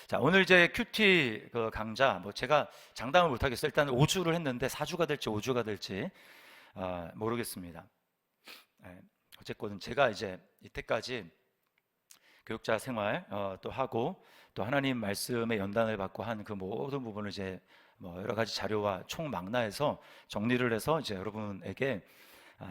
자, 오늘 이제 큐티 그 강좌, 제가 장담을 못 하겠어요. 일단 5주를 했는데 4주가 될지 5주가 될지 모르겠습니다. 예, 어쨌건 제가 이제 이때까지 교육자 생활 또 하고 또 하나님 말씀의 연단을 받고 한 그 모든 부분을 이제 여러 가지 자료와 총망라해서 정리를 해서 이제 여러분에게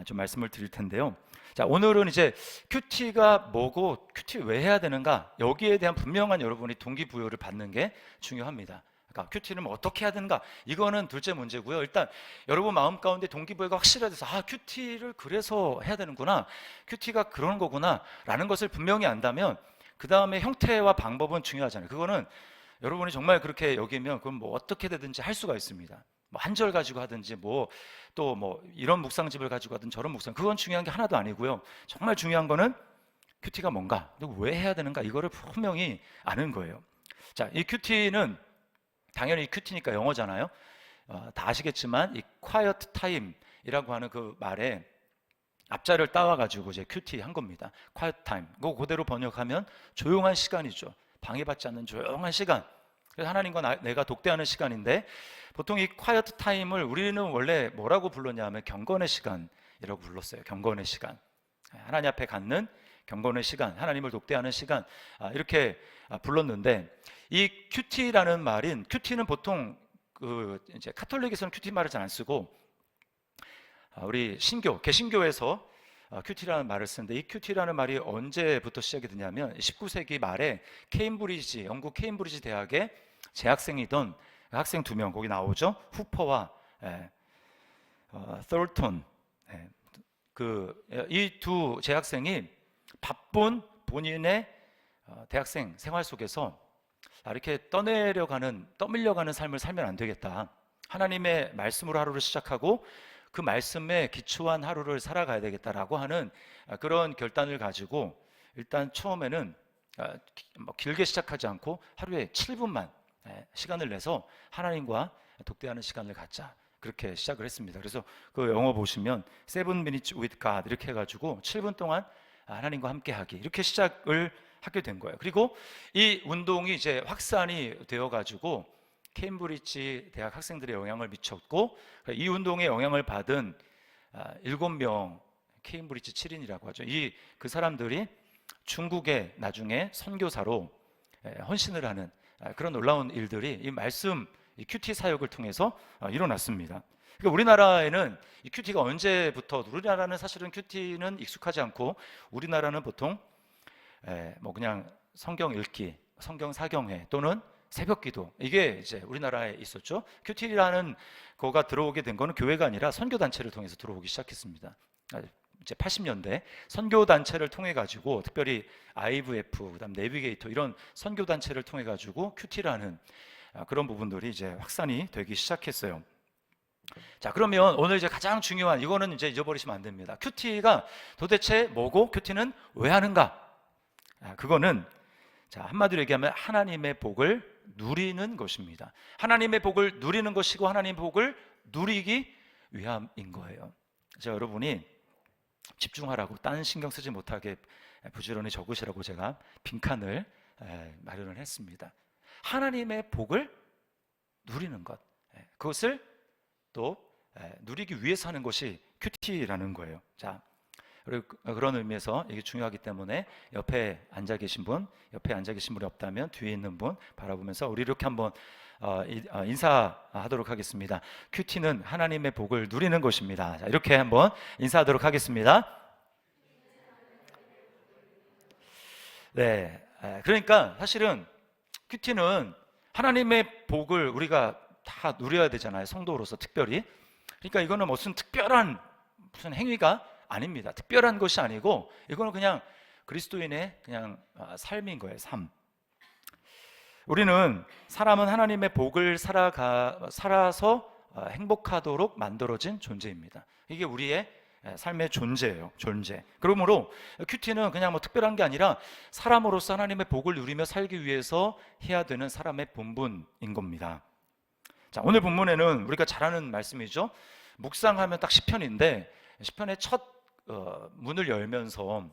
좀 말씀을 드릴 텐데요. 자, 오늘은 이제 큐티가 뭐고 큐티 왜 해야 되는가, 여기에 대한 분명한 여러분이 동기부여를 받는 게 중요합니다. 그러니까 큐티는 어떻게 해야 되는가, 이거는 둘째 문제고요. 일단 여러분 마음 가운데 동기부여가 확실해져서 큐티를 그래서 해야 되는구나, 큐티가 그런 거구나 라는 것을 분명히 안다면 그 다음에 형태와 방법은 중요하잖아요. 그거는 여러분이 정말 그렇게 여기면 그건 어떻게 되든지 할 수가 있습니다. 한 절 가지고 하든지 또 이런 묵상집을 가지고 하든 저런 묵상, 그건 중요한 게 하나도 아니고요. 정말 중요한 거는 큐티가 뭔가, 왜 해야 되는가, 이거를 분명히 아는 거예요. 자, 이 큐티는 당연히 큐티니까 영어잖아요. 다 아시겠지만 이 quiet time이라고 하는 그 말에 앞자를 따와가지고 이제 큐티 한 겁니다. quiet time. 그거 그대로 번역하면 조용한 시간이죠. 방해받지 않는 조용한 시간. 그래서 하나님과 내가 독대하는 시간인데, 보통 이 quiet time을 우리는 원래 뭐라고 불렀냐면 경건의 시간이라고 불렀어요. 경건의 시간. 하나님 앞에 갖는 경건의 시간, 하나님을 독대하는 시간, 이렇게 불렀는데, 이 큐티라는 말인, 큐티는 보통 이제 카톨릭에서는 큐티 말을 잘 안 쓰고 우리 개신교에서 큐티라는 말을 쓰는데, 이 큐티라는 말이 언제부터 시작이 되냐면 19세기 말에 영국 케임브리지 대학의 재학생이던 학생 2명, 거기 나오죠. 후퍼와 톨턴. 이 두 재학생이 바쁜 본인의 대학생 생활 속에서 이렇게 떠밀려가는 삶을 살면 안 되겠다. 하나님의 말씀으로 하루를 시작하고 그 말씀에 기초한 하루를 살아가야 되겠다라고 하는 그런 결단을 가지고, 일단 처음에는 길게 시작하지 않고 하루에 7분만 시간을 내서 하나님과 독대하는 시간을 갖자, 그렇게 시작을 했습니다. 그래서 그 영어 보시면 7 minutes with God 이렇게 해가지고 7분 동안 하나님과 함께하기, 이렇게 시작을 하게 된 거예요. 그리고 이 운동이 이제 확산이 되어가지고 케임브리지 대학 학생들의 영향을 미쳤고, 이 운동에 영향을 받은 7명 케임브리지 7인이라고 하죠. 그 사람들이 중국에 나중에 선교사로 헌신을 하는 그런 놀라운 일들이 이 큐티 사역을 통해서 일어났습니다. 그러니까 우리나라에는 이 큐티가 언제부터, 우리나라는 사실은 큐티는 익숙하지 않고, 우리나라는 보통 그냥 성경 읽기, 성경 사경회 또는 새벽 기도, 이게 이제 우리나라에 있었죠. 큐티라는 거가 들어오게 된 거는 교회가 아니라 선교단체를 통해서 들어오기 시작했습니다. 이제 80년대 선교단체를 통해 가지고, 특별히 IVF, 그다음 내비게이터, 이런 선교단체를 통해 가지고 큐티라는 그런 부분들이 이제 확산이 되기 시작했어요. 자, 그러면 오늘 이제 가장 중요한, 이거는 이제 잊어버리시면 안 됩니다. 큐티가 도대체 뭐고 큐티는 왜 하는가? 그거는 한마디로 얘기하면 하나님의 복을 누리는 것입니다. 하나님의 복을 누리는 것이고 하나님의 복을 누리기 위함인 거예요. 여러분이 집중하라고, 딴 신경 쓰지 못하게 부지런히 적으시라고 제가 빈칸을 마련을 했습니다. 하나님의 복을 누리는 것, 그것을 또 누리기 위해서 하는 것이 큐티라는 거예요. 자, 그런 의미에서 이게 중요하기 때문에 옆에 앉아 계신 분이 없다면 뒤에 있는 분 바라보면서 우리 이렇게 한번 인사하도록 하겠습니다. 큐티는 하나님의 복을 누리는 것입니다. 자, 이렇게 한번 인사하도록 하겠습니다. 네, 그러니까 사실은 큐티는 하나님의 복을 우리가 다 누려야 되잖아요. 성도로서 특별히. 그러니까 이거는 무슨 특별한 행위가 아닙니다. 특별한 것이 아니고, 이거는 그냥 그리스도인의 그냥 삶인 거예요. 삶. 사람은 하나님의 복을 살아서 행복하도록 만들어진 존재입니다. 이게 우리의 삶의 존재예요. 존재. 그러므로 큐티는 그냥 특별한 게 아니라 사람으로서 하나님의 복을 누리며 살기 위해서 해야 되는 사람의 본분인 겁니다. 자, 오늘 본문에는 우리가 잘 아는 말씀이죠. 묵상하면 딱 시편인데, 시편의 첫 문을 열면서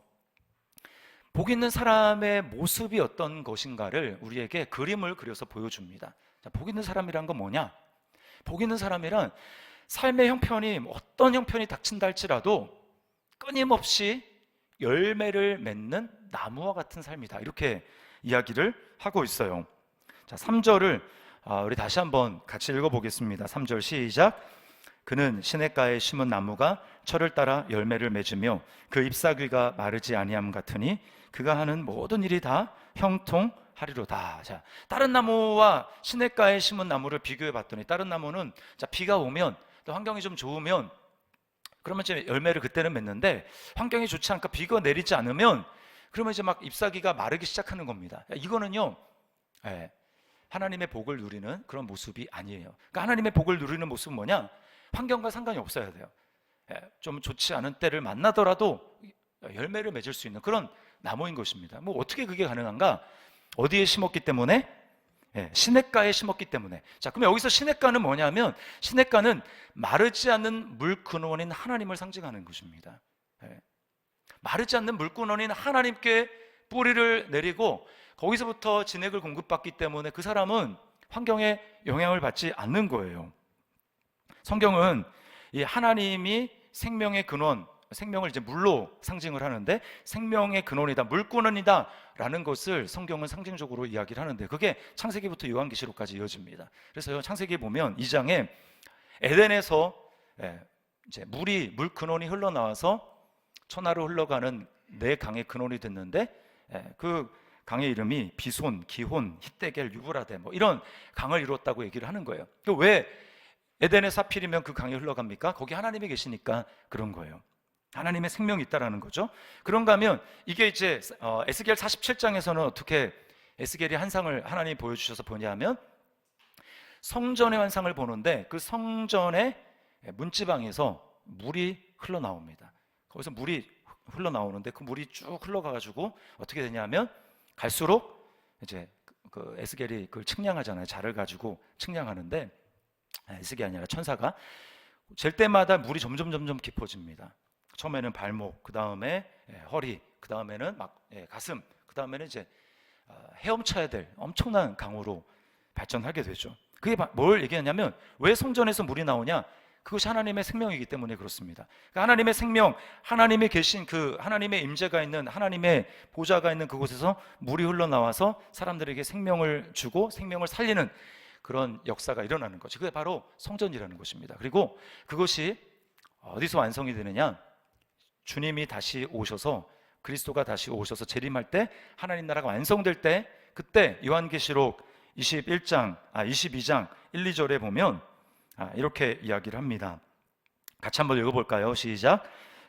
복 있는 사람의 모습이 어떤 것인가를 우리에게 그림을 그려서 보여줍니다. 자, 복 있는 사람이란 건 뭐냐? 복 있는 사람이란 삶의 형편이 어떤 형편이 닥친다 할지라도 끊임없이 열매를 맺는 나무와 같은 삶이다. 이렇게 이야기를 하고 있어요. 자, 3절을 우리 다시 한번 같이 읽어보겠습니다. 3절 시작. 그는 시냇가에 심은 나무가 철을 따라 열매를 맺으며 그 잎사귀가 마르지 아니함 같으니 그가 하는 모든 일이 다 형통하리로다. 자, 다른 나무와 시냇가에 심은 나무를 비교해 봤더니 다른 나무는 자, 비가 오면 또 환경이 좀 좋으면 그러면 이제 열매를 그때는 맺는데 환경이 좋지 않고 비가 내리지 않으면 그러면 이제 막 잎사귀가 마르기 시작하는 겁니다. 이거는요, 하나님의 복을 누리는 그런 모습이 아니에요. 그러니까 하나님의 복을 누리는 모습은 뭐냐? 환경과 상관이 없어야 돼요. 좀 좋지 않은 때를 만나더라도 열매를 맺을 수 있는 그런 나무인 것입니다. 뭐 어떻게 그게 가능한가? 어디에 심었기 때문에? 시냇가에 심었기 때문에. 자, 그럼 여기서 시냇가는 뭐냐면 시냇가는 마르지 않는 물근원인 하나님을 상징하는 것입니다. 마르지 않는 물근원인 하나님께 뿌리를 내리고 거기서부터 진액을 공급받기 때문에 그 사람은 환경에 영향을 받지 않는 거예요. 성경은 이 하나님이 생명의 근원, 생명을 이제 물로 상징을 하는데 생명의 근원이다, 물근원이다 라는 것을 성경은 상징적으로 이야기를 하는데 그게 창세기부터 요한계시록까지 이어집니다. 그래서 창세기 보면 2장에 에덴에서 이제 물 근원이 흘러나와서 천하로 흘러가는 네 강의 근원이 됐는데 그 강의 이름이 비손, 기혼, hit데겔, 유브라데 뭐 이런 강을 이뤘다고 얘기를 하는 거예요. 왜 에덴에서 하필이면 그 강이 흘러갑니까? 거기 하나님이 계시니까 그런 거예요. 하나님의 생명이 있다라는 거죠. 그런가 하면 이게 이제 에스겔 47장에서는 어떻게 에스겔이 환상을 하나님이 보여주셔서 보냐면 성전의 환상을 보는데 그 성전의 문지방에서 물이 흘러나옵니다. 거기서 물이 흘러나오는데 그 물이 쭉 흘러가가지고 어떻게 되냐면 갈수록 이제 그 에스겔이 그걸 측량하잖아요. 자를 가지고 측량하는데 에스겔이 아니라 천사가 잴 때마다 물이 점점 깊어집니다. 처음에는 발목, 그 다음에 허리, 그 다음에는 막 가슴, 그 다음에는 이제 헤엄쳐야 될 엄청난 강으로 발전하게 되죠. 그게 뭘 얘기하냐면 왜 성전에서 물이 나오냐? 그것이 하나님의 생명이기 때문에 그렇습니다. 그러니까 하나님의 생명, 하나님이 계신 그 하나님의 임재가 있는 하나님의 보좌가 있는 그곳에서 물이 흘러나와서 사람들에게 생명을 주고 생명을 살리는 그런 역사가 일어나는 거죠. 그게 바로 성전이라는 것입니다. 그리고 그것이 어디서 완성이 되느냐? 주님이 다시 오셔서 그리스도가 다시 오셔서 재림할 때 하나님 나라가 완성될 때 그때 요한계시록 22장 1, 2절에 보면 이렇게 이야기를 합니다. 같이 한번 읽어볼까요? 시작.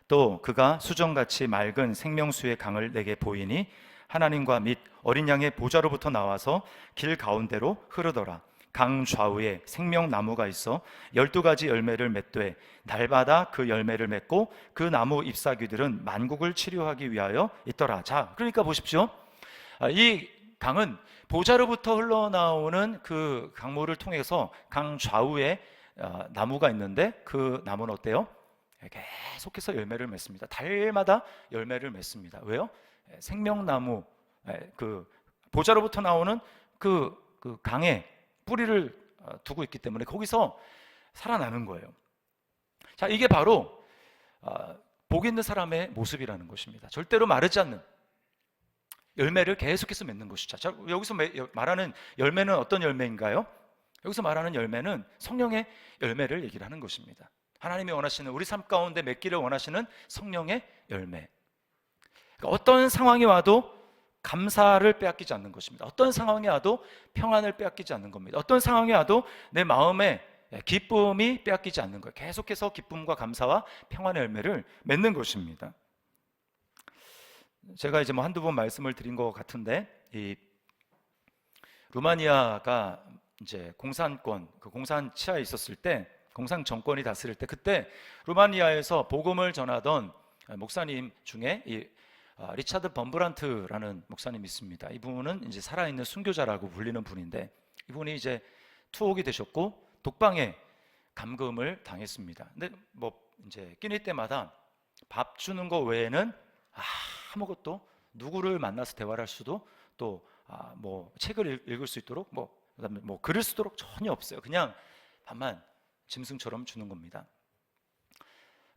또 그가 수정같이 맑은 생명수의 강을 내게 보이니 하나님과 및 어린 양의 보좌로부터 나와서 길 가운데로 흐르더라. 강 좌우에 생명나무가 있어 12가지 열매를 맺되 날마다 그 열매를 맺고 그 나무 잎사귀들은 만국을 치료하기 위하여 있더라. 자, 그러니까 보십시오. 이 강은 보좌로부터 흘러나오는 그 강물을 통해서 강 좌우에 나무가 있는데 그 나무는 어때요? 계속해서 열매를 맺습니다. 달마다 열매를 맺습니다. 왜요? 생명나무, 그 보좌로부터 나오는 그 강에 뿌리를 두고 있기 때문에 거기서 살아나는 거예요. 자, 이게 바로 복 있는 사람의 모습이라는 것입니다. 절대로 마르지 않는 열매를 계속해서 맺는 것이죠. 자, 여기서 말하는 열매는 어떤 열매인가요? 여기서 말하는 열매는 성령의 열매를 얘기를 하는 것입니다. 하나님이 원하시는 우리 삶 가운데 맺기를 원하시는 성령의 열매. 그러니까 어떤 상황이 와도 감사를 빼앗기지 않는 것입니다. 어떤 상황이 와도 평안을 빼앗기지 않는 겁니다. 어떤 상황이 와도 내 마음에 기쁨이 빼앗기지 않는 거예요. 계속해서 기쁨과 감사와 평안의 열매를 맺는 것입니다. 제가 이제 한두 번 말씀을 드린 것 같은데 이 루마니아가 이제 공산권, 그 공산 치하에 있었을 때, 공산 정권이 다스릴 때 그때 루마니아에서 복음을 전하던 목사님 중에 이 리차드 범브란트라는 목사님이 있습니다. 이분은 이제 살아있는 순교자라고 불리는 분인데 이분이 이제 투옥이 되셨고 독방에 감금을 당했습니다. 근데 뭐 이제 끼니 때마다 밥 주는 거 외에는 아무것도 누구를 만나서 대화를 할 수도 또 뭐 책을 읽을 수 있도록 그다음에 뭐 글을 쓰도록 전혀 없어요. 그냥 밥만 짐승처럼 주는 겁니다.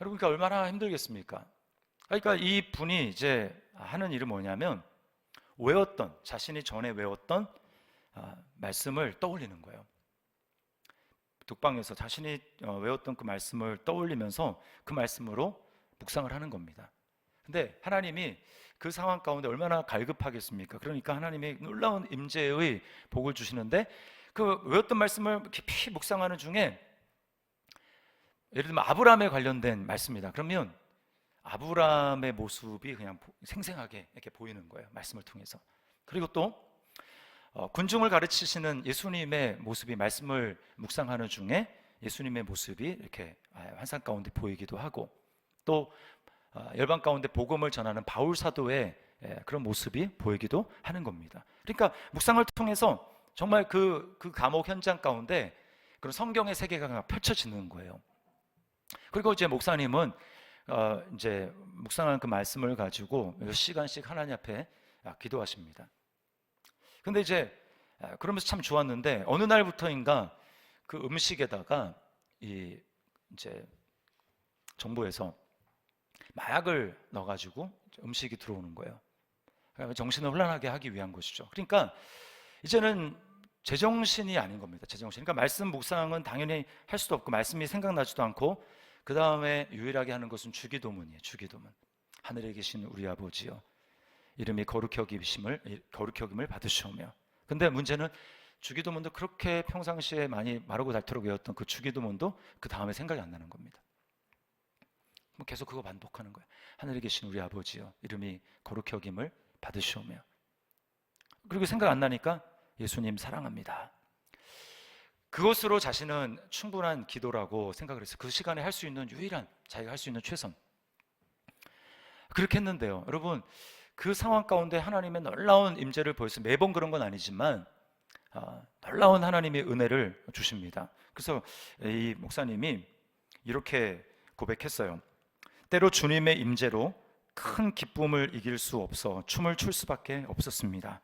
여러분, 그러니까 얼마나 힘들겠습니까? 그러니까 이 분이 이제 하는 일은 뭐냐면 자신이 전에 외웠던 말씀을 떠올리는 거예요. 독방에서 자신이 외웠던 그 말씀을 떠올리면서 그 말씀으로 묵상을 하는 겁니다. 근데 하나님이 그 상황 가운데 얼마나 갈급하겠습니까? 그러니까 하나님이 놀라운 임재의 복을 주시는데 그 외웠던 말씀을 깊이 묵상하는 중에 예를 들면 아브라함에 관련된 말씀이다. 그러면 아브라함의 모습이 그냥 생생하게 이렇게 보이는 거예요. 말씀을 통해서. 그리고 또 군중을 가르치시는 예수님의 모습이 말씀을 묵상하는 중에 예수님의 모습이 이렇게 환상 가운데 보이기도 하고 또 열방 가운데 복음을 전하는 바울 사도의 그런 모습이 보이기도 하는 겁니다. 그러니까 묵상을 통해서 정말 그 감옥 현장 가운데 그런 성경의 세계가 펼쳐지는 거예요. 그리고 이제 목사님은 이제 묵상한 그 말씀을 가지고 몇 시간씩 하나님 앞에 기도하십니다. 근데 이제 그러면서 참 좋았는데 어느 날부터인가 그 음식에다가 이제 정부에서 마약을 넣어가지고 음식이 들어오는 거예요. 그러니까 정신을 혼란하게 하기 위한 것이죠. 그러니까 이제는 제정신이 아닌 겁니다. 제정신. 그러니까 말씀 묵상은 당연히 할 수도 없고 말씀이 생각나지도 않고 그 다음에 유일하게 하는 것은 주기도문이에요. 주기도문. 하늘에 계신 우리 아버지여 이름이 거룩히 여김을 받으시오며. 근데 문제는 주기도문도 그렇게 평상시에 많이 마르고 닳도록 외웠던 그 주기도문도 그 다음에 생각이 안 나는 겁니다. 계속 그거 반복하는 거예요. 하늘에 계신 우리 아버지여 이름이 거룩히 여김을 받으시오며. 그리고 생각 안 나니까 예수님 사랑합니다. 그것으로 자신은 충분한 기도라고 생각을 했어요. 그 시간에 할 수 있는 유일한 자기가 할 수 있는 최선. 그렇게 했는데요. 여러분 그 상황 가운데 하나님의 놀라운 임재를 보여서 매번 그런 건 아니지만 놀라운 하나님의 은혜를 주십니다. 그래서 이 목사님이 이렇게 고백했어요. 때로 주님의 임재로 큰 기쁨을 이길 수 없어 춤을 출 수밖에 없었습니다.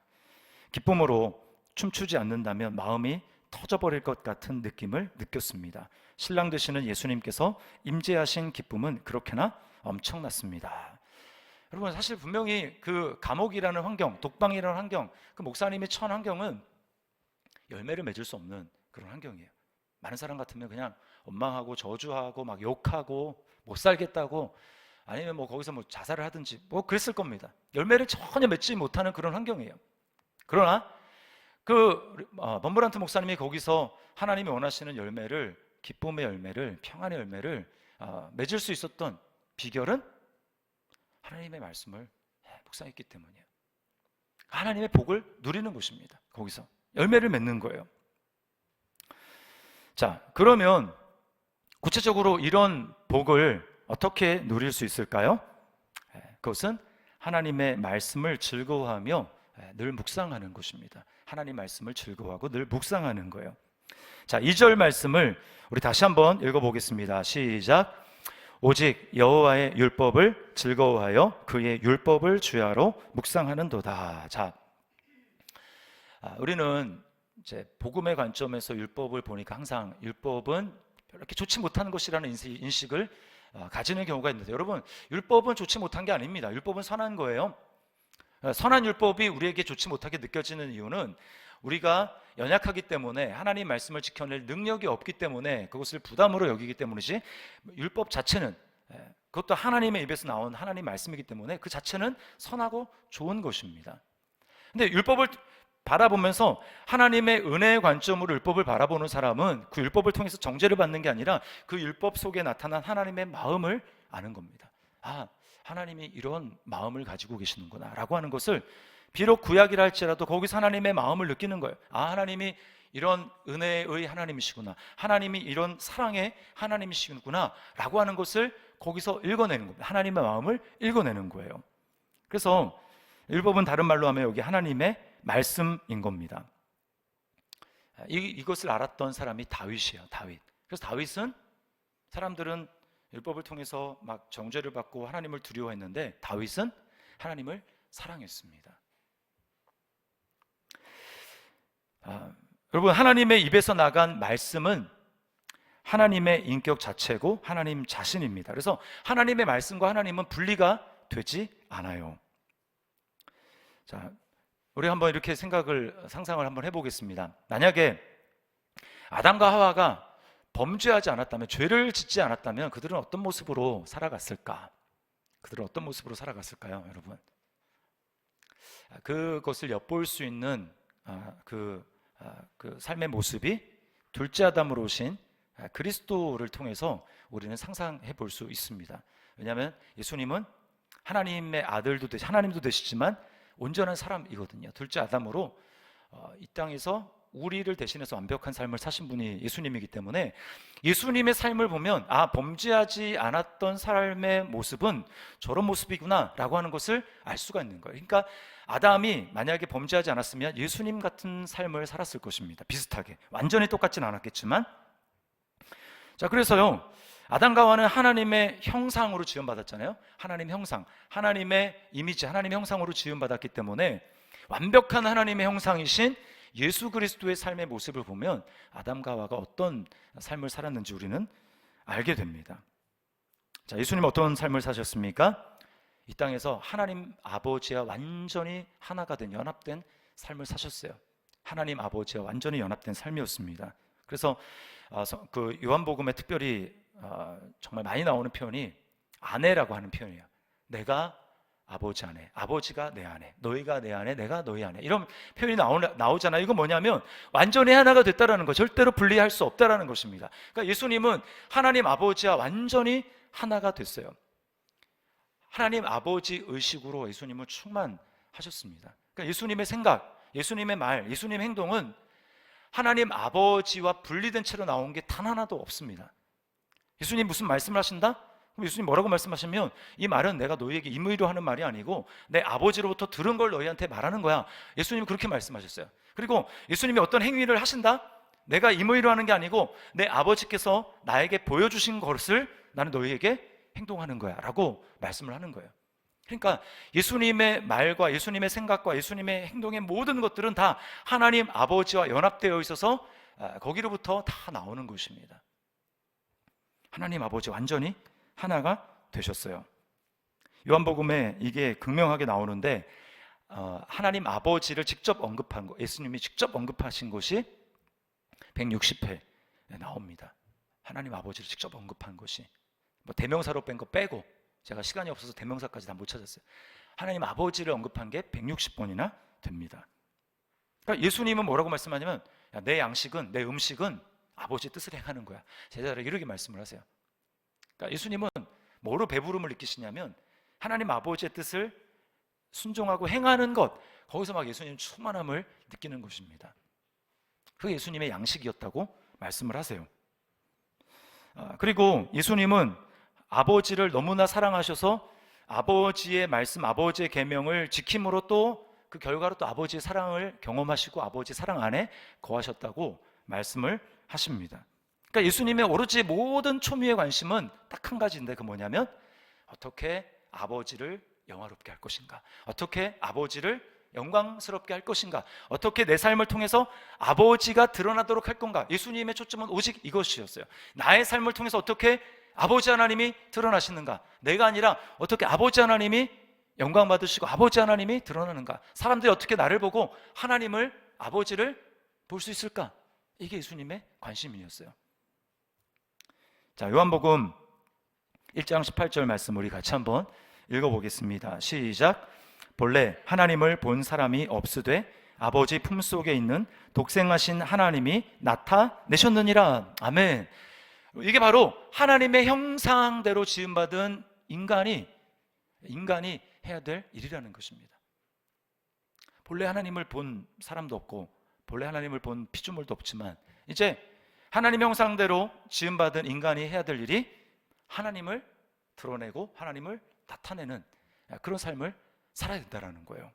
기쁨으로 춤추지 않는다면 마음이 터져버릴 것 같은 느낌을 느꼈습니다. 신랑 되시는 예수님께서 임재하신 기쁨은 그렇게나 엄청났습니다. 여러분 사실 분명히 그 감옥이라는 환경, 독방이라는 환경, 그 목사님이 처한 환경은 열매를 맺을 수 없는 그런 환경이에요. 많은 사람 같으면 그냥 원망하고 저주하고 막 욕하고 못 살겠다고 아니면 뭐 거기서 뭐 자살을 하든지 뭐 그랬을 겁니다. 열매를 전혀 맺지 못하는 그런 환경이에요. 그러나 그 범브란트 목사님이 거기서 하나님이 원하시는 열매를, 기쁨의 열매를, 평안의 열매를 맺을 수 있었던 비결은 하나님의 말씀을 묵상했기 때문이에요. 하나님의 복을 누리는 것입니다. 거기서 열매를 맺는 거예요. 자, 그러면 구체적으로 이런 복을 어떻게 누릴 수 있을까요? 그것은 하나님의 말씀을 즐거워하며 늘 묵상하는 것입니다. 하나님 말씀을 즐거워하고 늘 묵상하는 거예요. 자, 2절 말씀을 우리 다시 한번 읽어보겠습니다. 시작. 오직 여호와의 율법을 즐거워하여 그의 율법을 주야로 묵상하는도다. 자, 우리는 이제 복음의 관점에서 율법을 보니까 항상 율법은 이렇게 좋지 못한 것이라는 인식을 가지는 경우가 있는데, 여러분 율법은 좋지 못한 게 아닙니다. 율법은 선한 거예요. 선한 율법이 우리에게 좋지 못하게 느껴지는 이유는 우리가 연약하기 때문에 하나님 말씀을 지켜낼 능력이 없기 때문에 그것을 부담으로 여기기 때문이지, 율법 자체는 그것도 하나님의 입에서 나온 하나님 말씀이기 때문에 그 자체는 선하고 좋은 것입니다. 근데 율법을 바라보면서 하나님의 은혜의 관점으로 율법을 바라보는 사람은 그 율법을 통해서 정죄를 받는 게 아니라 그 율법 속에 나타난 하나님의 마음을 아는 겁니다. 아, 하나님이 이런 마음을 가지고 계시는구나 라고 하는 것을, 비록 구약이라 할지라도 거기서 하나님의 마음을 느끼는 거예요. 아, 하나님이 이런 은혜의 하나님이시구나, 하나님이 이런 사랑의 하나님이시구나 라고 하는 것을 거기서 읽어내는 겁니다. 하나님의 마음을 읽어내는 거예요. 그래서 율법은 다른 말로 하면 여기 하나님의 말씀인 겁니다. 이것을 알았던 사람이 다윗이에요. 다윗. 그래서 다윗은, 사람들은 율법을 통해서 막 정죄를 받고 하나님을 두려워했는데 다윗은 하나님을 사랑했습니다. 여러분, 하나님의 입에서 나간 말씀은 하나님의 인격 자체고 하나님 자신입니다. 그래서 하나님의 말씀과 하나님은 분리가 되지 않아요. 자, 우리 한번 이렇게 상상을 한번 해보겠습니다. 만약에 아담과 하와가 범죄하지 않았다면, 죄를 짓지 않았다면 그들은 어떤 모습으로 살아갔을까? 그들은 어떤 모습으로 살아갔을까요, 여러분? 그것을 엿볼 수 있는 그 삶의 모습이 둘째 아담으로 오신 그리스도를 통해서 우리는 상상해 볼 수 있습니다. 왜냐하면 예수님은 하나님의 아들도 하나님도 되시지만 온전한 사람이거든요. 둘째 아담으로 이 땅에서 우리를 대신해서 완벽한 삶을 사신 분이 예수님이기 때문에 예수님의 삶을 보면 범죄하지 않았던 삶의 모습은 저런 모습이구나 라고 하는 것을 알 수가 있는 거예요. 그러니까 아담이 만약에 범죄하지 않았으면 예수님 같은 삶을 살았을 것입니다. 비슷하게, 완전히 똑같진 않았겠지만. 자, 그래서요, 아담과 하와는 하나님의 형상으로 지음받았잖아요. 하나님 형상, 하나님의 이미지, 하나님 형상으로 지음받았기 때문에 완벽한 하나님의 형상이신 예수 그리스도의 삶의 모습을 보면 아담과 하와가 어떤 삶을 살았는지 우리는 알게 됩니다. 자, 예수님 어떤 삶을 사셨습니까? 이 땅에서 하나님 아버지와 완전히 하나가 된, 연합된 삶을 사셨어요. 하나님 아버지와 완전히 연합된 삶이었습니다. 그래서 그 요한복음에 특별히 정말 많이 나오는 표현이 아내라고 하는 표현이에요. 내가 아버지 안에, 아버지가 내 안에, 너희가 내 안에, 내가 너희 안에, 이런 표현이 나오잖아요. 이건 뭐냐면 완전히 하나가 됐다라는 거, 절대로 분리할 수 없다라는 것입니다. 그러니까 예수님은 하나님 아버지와 완전히 하나가 됐어요. 하나님 아버지 의식으로 예수님은 충만하셨습니다. 그러니까 예수님의 생각, 예수님의 말, 예수님의 행동은 하나님 아버지와 분리된 채로 나온 게 단 하나도 없습니다. 예수님 무슨 말씀을 하신다? 그럼 예수님 뭐라고 말씀하시면, 이 말은 내가 너희에게 임의로 하는 말이 아니고 내 아버지로부터 들은 걸 너희한테 말하는 거야. 예수님이 그렇게 말씀하셨어요. 그리고 예수님이 어떤 행위를 하신다? 내가 임의로 하는 게 아니고 내 아버지께서 나에게 보여주신 것을 나는 너희에게 행동하는 거야 라고 말씀을 하는 거예요. 그러니까 예수님의 말과 예수님의 생각과 예수님의 행동의 모든 것들은 다 하나님 아버지와 연합되어 있어서 거기로부터 다 나오는 것입니다. 하나님 아버지 완전히 하나가 되셨어요. 요한복음에 이게 극명하게 나오는데 하나님 아버지를 직접 언급한 거, 예수님이 직접 언급하신 것이 160회에 나옵니다. 하나님 아버지를 직접 언급한 것이, 뭐 대명사로 뺀 거 빼고, 제가 시간이 없어서 대명사까지 다 못 찾았어요. 하나님 아버지를 언급한 게 160번이나 됩니다. 그러니까 예수님은 뭐라고 말씀하냐면, 내 양식은, 내 음식은 아버지의 뜻을 행하는 거야. 제자들에게 이렇게 말씀을 하세요. 그러니까 예수님은 뭐로 배부름을 느끼시냐면 하나님 아버지의 뜻을 순종하고 행하는 것, 거기서 막 예수님 충만함을 느끼는 것입니다. 그게 예수님의 양식이었다고 말씀을 하세요. 그리고 예수님은 아버지를 너무나 사랑하셔서 아버지의 말씀, 아버지의 계명을 지킴으로 또 그 결과로 또 아버지의 사랑을 경험하시고 아버지의 사랑 안에 거하셨다고 말씀을 하십니다. 그러니까 예수님의 오로지 모든 초미의 관심은 딱 한 가지인데, 그 뭐냐면 어떻게 아버지를 영화롭게 할 것인가, 어떻게 아버지를 영광스럽게 할 것인가, 어떻게 내 삶을 통해서 아버지가 드러나도록 할 건가. 예수님의 초점은 오직 이것이었어요. 나의 삶을 통해서 어떻게 아버지 하나님이 드러나시는가, 내가 아니라 어떻게 아버지 하나님이 영광 받으시고 아버지 하나님이 드러나는가, 사람들이 어떻게 나를 보고 하나님을, 아버지를 볼 수 있을까. 이게 예수님의 관심이었어요. 자, 요한복음 1장 18절 말씀 우리 같이 한번 읽어보겠습니다. 시작. 본래 하나님을 본 사람이 없으되 아버지 품속에 있는 독생하신 하나님이 나타내셨느니라. 아멘. 이게 바로 하나님의 형상대로 지음받은 인간이 해야 될 일이라는 것입니다. 본래 하나님을 본 사람도 없고 본래 하나님을 본 피조물도 없지만 이제 하나님 형상대로 지음받은 인간이 해야 될 일이 하나님을 드러내고 하나님을 나타내는 그런 삶을 살아야 된다는 거예요.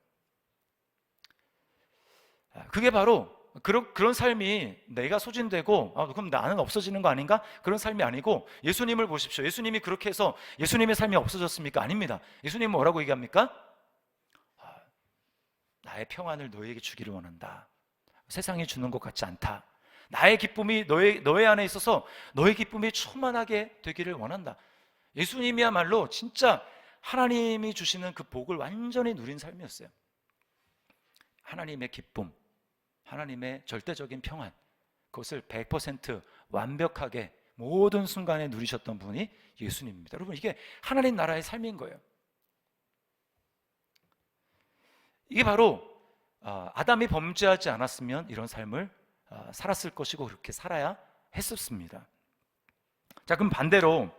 그게 바로 그런 삶이 내가 소진되고 그럼 나는 없어지는 거 아닌가? 그런 삶이 아니고, 예수님을 보십시오. 예수님이 그렇게 해서 예수님의 삶이 없어졌습니까? 아닙니다. 예수님은 뭐라고 얘기합니까? 나의 평안을 너에게 주기를 원한다. 세상이 주는 것 같지 않다. 나의 기쁨이 너의 안에 있어서 너의 기쁨이 충만하게 되기를 원한다. 예수님이야말로 진짜 하나님이 주시는 그 복을 완전히 누린 삶이었어요. 하나님의 기쁨, 하나님의 절대적인 평안, 그것을 100% 완벽하게 모든 순간에 누리셨던 분이 예수님입니다. 여러분, 이게 하나님 나라의 삶인 거예요. 이게 바로 아담이 범죄하지 않았으면 이런 삶을 살았을 것이고 그렇게 살아야 했었습니다. 자, 그럼 반대로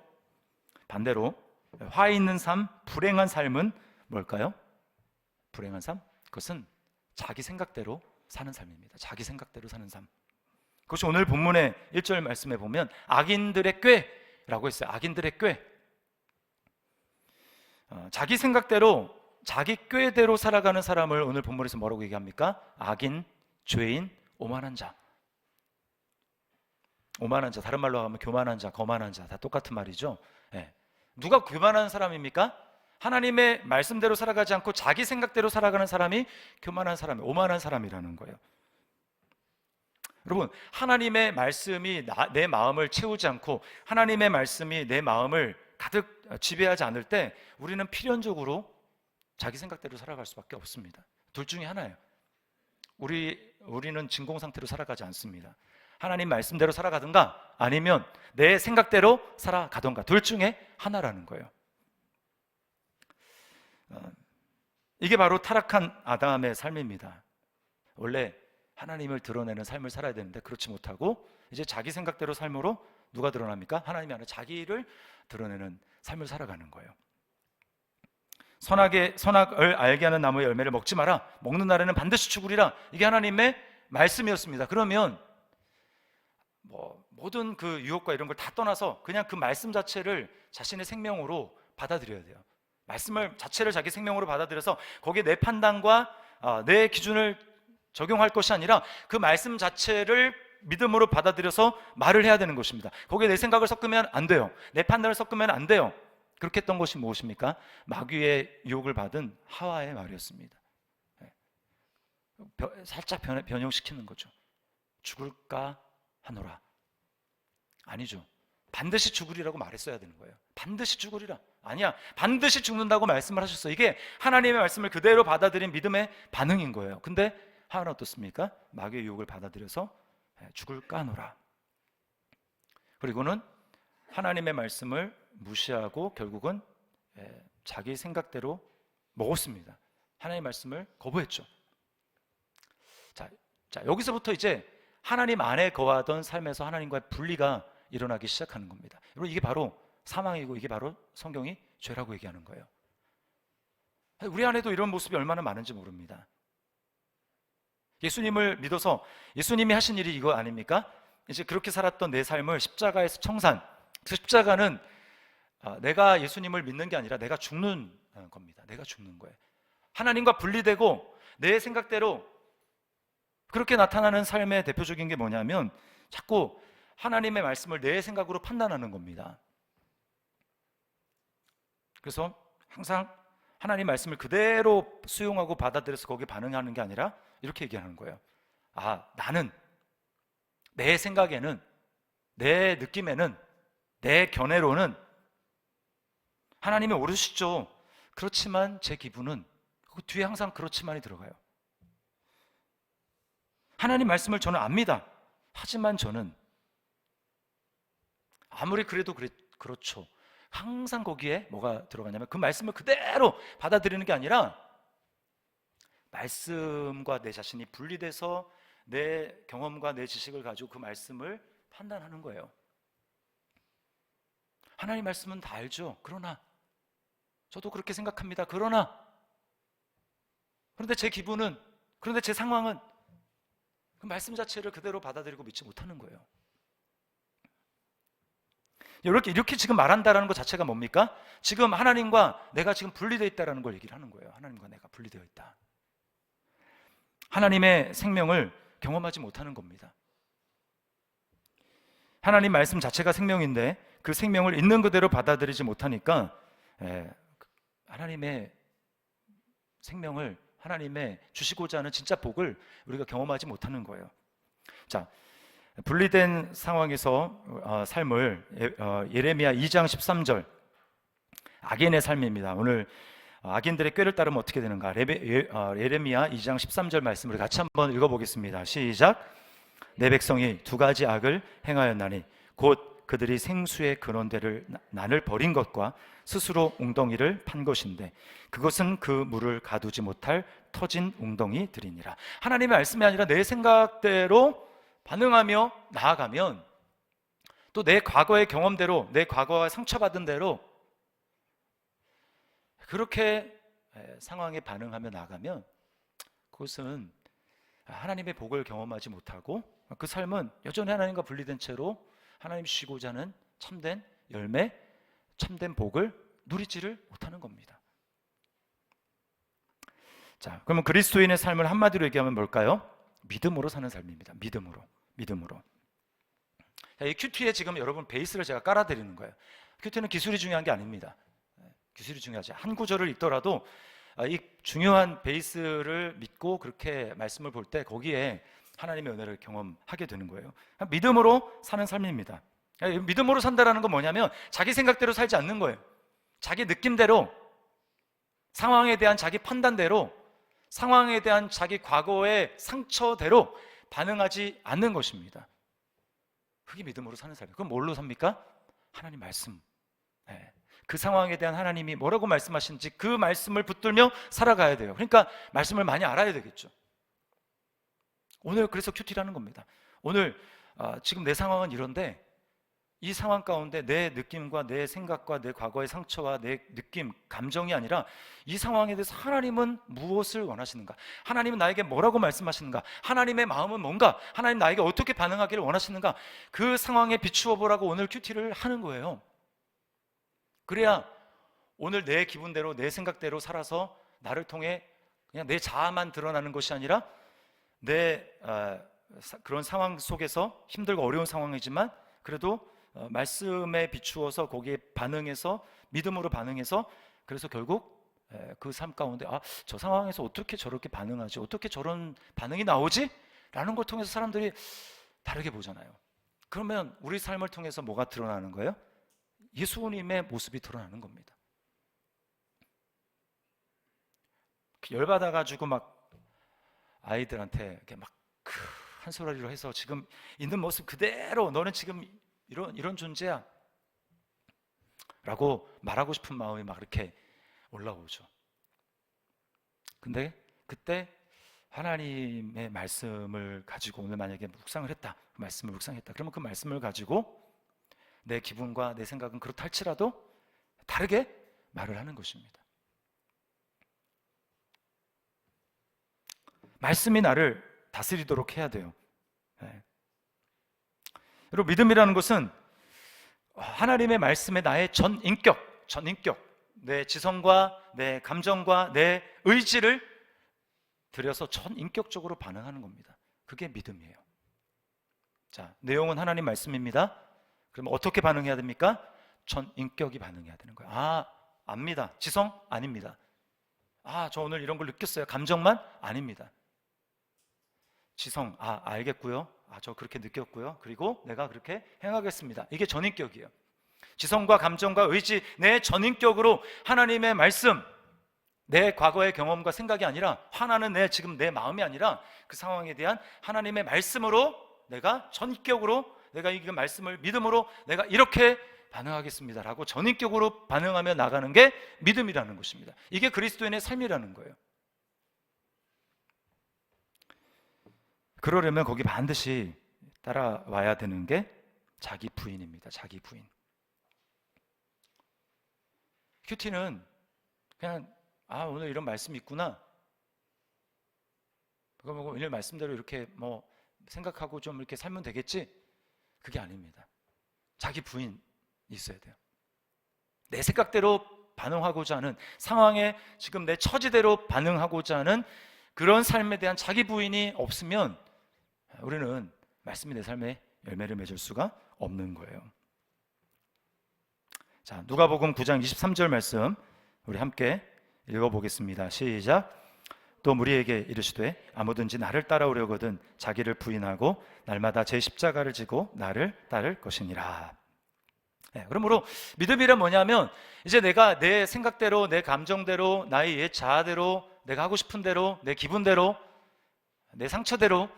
화 있는 삶, 불행한 삶은 뭘까요? 불행한 삶? 그것은 자기 생각대로 사는 삶입니다. 자기 생각대로 사는 삶. 그것이 오늘 본문의 1절 말씀에 보면 악인들의 꾀라고 했어요. 악인들의 꾀. 자기 생각대로, 자기 꾀대로 살아가는 사람을 오늘 본문에서 뭐라고 얘기합니까? 악인, 죄인, 오만한 자. 오만한 자, 다른 말로 하면 교만한 자, 거만한 자, 다 똑같은 말이죠. 네. 누가 교만한 사람입니까? 하나님의 말씀대로 살아가지 않고 자기 생각대로 살아가는 사람이 교만한 사람, 오만한 사람이라는 거예요. 여러분, 하나님의 말씀이 내 마음을 채우지 않고 하나님의 말씀이 내 마음을 가득 지배하지 않을 때 우리는 필연적으로 자기 생각대로 살아갈 수밖에 없습니다. 둘 중에 하나예요. 우리는 진공 상태로 살아가지 않습니다. 하나님 말씀대로 살아가든가 아니면 내 생각대로 살아가든가, 둘 중에 하나라는 거예요. 이게 바로 타락한 아담의 삶입니다. 원래 하나님을 드러내는 삶을 살아야 되는데 그렇지 못하고 이제 자기 생각대로 삶으로 누가 드러납니까? 하나님이 아니라 자기를 드러내는 삶을 살아가는 거예요. 선악을 알게 하는 나무의 열매를 먹지 마라. 먹는 날에는 반드시 죽으리라. 이게 하나님의 말씀이었습니다. 그러면 모든 그 유혹과 이런 걸 다 떠나서 그냥 그 말씀 자체를 자신의 생명으로 받아들여야 돼요. 말씀을 자체를 자기 생명으로 받아들여서 거기에 내 판단과 내 기준을 적용할 것이 아니라 그 말씀 자체를 믿음으로 받아들여서 말을 해야 되는 것입니다. 거기에 내 생각을 섞으면 안 돼요. 내 판단을 섞으면 안 돼요. 그렇게 했던 것이 무엇입니까? 마귀의 유혹을 받은 하와의 말이었습니다. 살짝 변형시키는 거죠. 죽을까 하노라. 아니죠. 반드시 죽으리라고 말했어야 되는 거예요. 반드시 죽으리라. 아니야, 반드시 죽는다고 말씀을 하셨어요. 이게 하나님의 말씀을 그대로 받아들인 믿음의 반응인 거예요. 근데 하와는 어떻습니까? 마귀의 유혹을 받아들여서 죽을까 하노라. 그리고는 하나님의 말씀을 무시하고 결국은 자기 생각대로 먹었습니다. 하나님의 말씀을 거부했죠. 자, 여기서부터 이제 하나님 안에 거하던 삶에서 하나님과의 분리가 일어나기 시작하는 겁니다. 여러분, 이게 바로 사망이고 이게 바로 성경이 죄라고 얘기하는 거예요. 우리 안에도 이런 모습이 얼마나 많은지 모릅니다. 예수님을 믿어서 예수님이 하신 일이 이거 아닙니까? 이제 그렇게 살았던 내 삶을 십자가에서 청산. 그 십자가는 내가 예수님을 믿는 게 아니라 내가 죽는 겁니다. 내가 죽는 거예요. 하나님과 분리되고 내 생각대로 그렇게 나타나는 삶의 대표적인 게 뭐냐면 자꾸 하나님의 말씀을 내 생각으로 판단하는 겁니다. 그래서 항상 하나님 말씀을 그대로 수용하고 받아들여서 거기에 반응하는 게 아니라 이렇게 얘기하는 거예요. 나는 내 생각에는, 내 느낌에는, 내 견해로는 하나님이 오르시죠. 그렇지만 제 기분은 그 뒤에 항상 그렇지만이 들어가요. 하나님 말씀을 저는 압니다. 하지만 저는 아무리 그래도 그렇죠. 항상 거기에 뭐가 들어가냐면 그 말씀을 그대로 받아들이는 게 아니라 말씀과 내 자신이 분리돼서 내 경험과 내 지식을 가지고 그 말씀을 판단하는 거예요. 하나님 말씀은 다 알죠. 그러나 저도 그렇게 생각합니다. 그런데 제 기분은, 그런데 제 상황은 그 말씀 자체를 그대로 받아들이고 믿지 못하는 거예요. 이렇게 지금 말한다라는 것 자체가 뭡니까? 지금 하나님과 내가 지금 분리되어 있다는 걸 얘기를 하는 거예요. 하나님과 내가 분리되어 있다. 하나님의 생명을 경험하지 못하는 겁니다. 하나님 말씀 자체가 생명인데 그 생명을 있는 그대로 받아들이지 못하니까 하나님의 생명을 하나님의 주시고자 하는 진짜 복을 우리가 경험하지 못하는 거예요. 자, 분리된 상황에서 삶을 예레미야 2장 13절 악인의 삶입니다. 오늘 악인들의 꾀를 따르면 어떻게 되는가? 예레미야 2장 13절 말씀을 같이 한번 읽어보겠습니다. 시작. 내 백성이 두 가지 악을 행하였나니 곧 그들이 생수의 근원대를 난을 버린 것과 스스로 웅덩이를 판 것인데 그것은 그 물을 가두지 못할 터진 웅덩이들이니라. 하나님의 말씀이 아니라 내 생각대로 반응하며 나아가면, 또 내 과거의 경험대로, 내 과거와 상처받은 대로 그렇게 상황에 반응하며 나가면 그것은 하나님의 복을 경험하지 못하고 그 삶은 여전히 하나님과 분리된 채로 하나님 주시고자 하는 참된 열매, 참된 복을 누리지를 못하는 겁니다. 자, 그러면 그리스도인의 삶을 한마디로 얘기하면 뭘까요? 믿음으로 사는 삶입니다. 믿음으로. 이 큐티에 지금 여러분 베이스를 제가 깔아드리는 거예요. 큐티는 기술이 중요한 게 아닙니다. 기술이 중요하지. 한 구절을 읽더라도 이 중요한 베이스를 믿고 그렇게 말씀을 볼 때 거기에 하나님의 은혜를 경험하게 되는 거예요. 믿음으로 사는 삶입니다. 믿음으로 산다라는 건 뭐냐면 자기 생각대로 살지 않는 거예요. 자기 느낌대로, 상황에 대한 자기 판단대로, 상황에 대한 자기 과거의 상처대로 반응하지 않는 것입니다. 그게 믿음으로 사는 삶이에요. 그럼 뭘로 삽니까? 하나님 말씀. 그 상황에 대한 하나님이 뭐라고 말씀하시는지 그 말씀을 붙들며 살아가야 돼요. 그러니까 말씀을 많이 알아야 되겠죠. 오늘 그래서 큐티라는 겁니다. 오늘 지금 내 상황은 이런데 이 상황 가운데 내 느낌과 내 생각과 내 과거의 상처와 내 느낌, 감정이 아니라 이 상황에 대해서 하나님은 무엇을 원하시는가? 하나님은 나에게 뭐라고 말씀하시는가? 하나님의 마음은 뭔가? 하나님 나에게 어떻게 반응하기를 원하시는가? 그 상황에 비추어 보라고 오늘 큐티를 하는 거예요. 그래야 오늘 내 기분대로 내 생각대로 살아서 나를 통해 그냥 내 자아만 드러나는 것이 아니라 내 그런 상황 속에서 힘들고 어려운 상황이지만 그래도 말씀에 비추어서 거기에 반응해서 믿음으로 반응해서 그래서 결국 그 삶 가운데 저 상황에서 어떻게 저렇게 반응하지? 어떻게 저런 반응이 나오지? 라는 걸 통해서 사람들이 다르게 보잖아요. 그러면 우리 삶을 통해서 뭐가 드러나는 거예요? 예수님의 모습이 드러나는 겁니다. 열받아가지고 막 아이들한테 이렇게 막 한 소리로 해서 지금 있는 모습 그대로 너는 지금 이런 존재야 라고 말하고 싶은 마음이 막 이렇게 올라오죠. 근데 그때 하나님의 말씀을 가지고 오늘 만약에 묵상을 했다, 그 말씀을 묵상했다, 그러면 그 말씀을 가지고 내 기분과 내 생각은 그렇다 할지라도 다르게 말을 하는 것입니다. 말씀이 나를 다스리도록 해야 돼요. 그리고 믿음이라는 것은 하나님의 말씀에 나의 전인격, 내 지성과 내 감정과 내 의지를 들여서 전인격적으로 반응하는 겁니다. 그게 믿음이에요. 자, 내용은 하나님 말씀입니다. 그럼 어떻게 반응해야 됩니까? 전인격이 반응해야 되는 거예요. 압니다. 지성? 아닙니다. 저 오늘 이런 걸 느꼈어요. 감정만? 아닙니다. 지성, 알겠고요. 저 그렇게 느꼈고요. 그리고 내가 그렇게 행하겠습니다. 이게 전인격이에요. 지성과 감정과 의지, 내 전인격으로 하나님의 말씀, 내 과거의 경험과 생각이 아니라 화나는 지금 내 마음이 아니라 그 상황에 대한 하나님의 말씀으로 내가 전인격으로 내가 이 말씀을 믿음으로 내가 이렇게 반응하겠습니다 라고 전인격으로 반응하며 나가는 게 믿음이라는 것입니다. 이게 그리스도인의 삶이라는 거예요. 그러려면 거기 반드시 따라와야 되는 게 자기 부인입니다. 자기 부인. 큐티는 그냥 오늘 이런 말씀이 있구나, 그거 오늘 말씀대로 이렇게 생각하고 좀 이렇게 살면 되겠지, 그게 아닙니다. 자기 부인이 있어야 돼요. 내 생각대로 반응하고자 하는 상황에 지금 내 처지대로 반응하고자 하는 그런 삶에 대한 자기 부인이 없으면 우리는 말씀이 내 삶에 열매를 맺을 수가 없는 거예요. 자, 누가복음 9장 23절 말씀 우리 함께 읽어보겠습니다. 시작. 또 무리에게 이르시되 아무든지 나를 따라오려거든 자기를 부인하고 날마다 제 십자가를 지고 나를 따를 것이니라. 그러므로 믿음이란 뭐냐면 이제 내가 내 생각대로, 내 감정대로, 나의 옛 자아대로, 내가 하고 싶은 대로, 내 기분대로, 내 상처대로